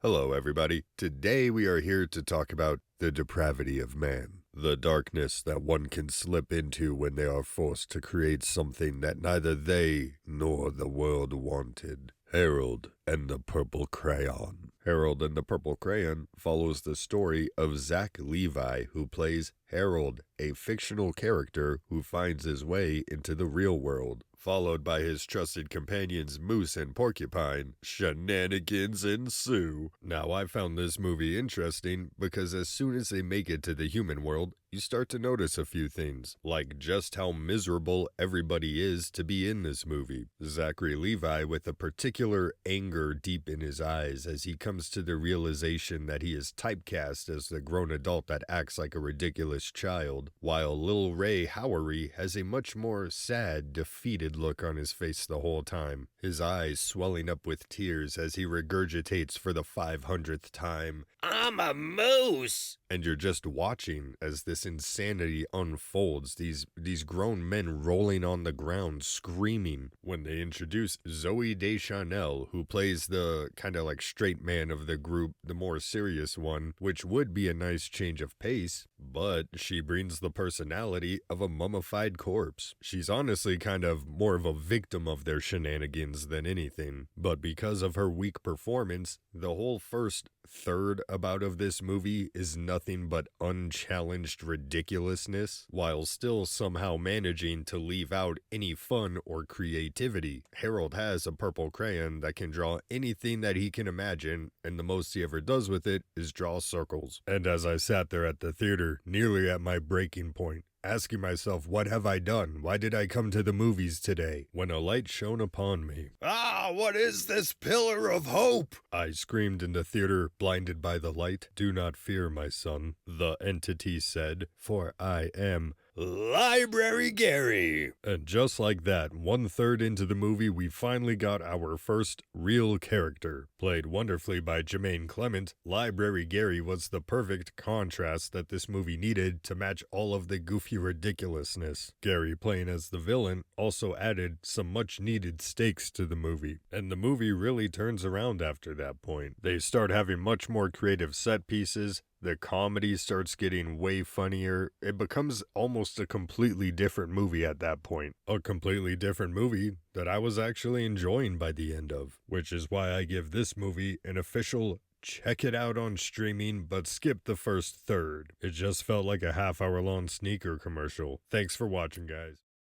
Hello, everybody. Today we are here to talk about the depravity of man, the darkness that one can slip into when they are forced to create something that neither they nor the world wanted. Harold and the Purple Crayon. Harold and the Purple Crayon follows the story of Zach Levi, who plays Harold, a fictional character who finds his way into the real world, followed by his trusted companions Moose and Porcupine. Shenanigans ensue. Now, I found this movie interesting because as soon as they make it to the human world, you start to notice a few things, like just how miserable everybody is to be in this movie. Zachary Levi with a particular anger deep in his eyes as he comes to the realization that he is typecast as the grown adult that acts like a ridiculous child, while Lil Ray Howery has a much more sad, defeated look on his face the whole time, his eyes swelling up with tears as he regurgitates for the 500th time, "I'm a moose!" And you're just watching as this insanity unfolds, these grown men rolling on the ground, screaming, when they introduce Zoe Deschanel, who plays the kind of like straight man of the group, the more serious one, which would be a nice change of pace, but she brings the personality of a mummified corpse. She's honestly kind of more of a victim of their shenanigans than anything, but because of her weak performance, the whole first third about of this movie is nothing but unchallenged ridiculousness, while still somehow managing to leave out any fun or creativity. Harold has a purple crayon that can draw anything that he can imagine, and the most he ever does with it is draw circles. And as I sat there at the theater, nearly at my breaking point, asking myself, what have I done? Why did I come to the movies today? When a light shone upon me. "Ah, what is this pillar of hope?" I screamed in the theater, blinded by the light. "Do not fear, my son," the entity said, "for I am Library Gary." And just like that, 1/3 into the movie, we finally got our first real character. Played wonderfully by Jermaine Clement, Library Gary was the perfect contrast that this movie needed to match all of the goofy ridiculousness. Gary playing as the villain also added some much needed stakes to the movie. And the movie really turns around after that point. They start having much more creative set pieces. The comedy starts getting way funnier. It becomes almost a completely different movie at that point. A completely different movie that I was actually enjoying by the end of, which is why I give this movie an official check it out on streaming, but skip the first third. It just felt like a half-hour long sneaker commercial. Thanks for watching, guys.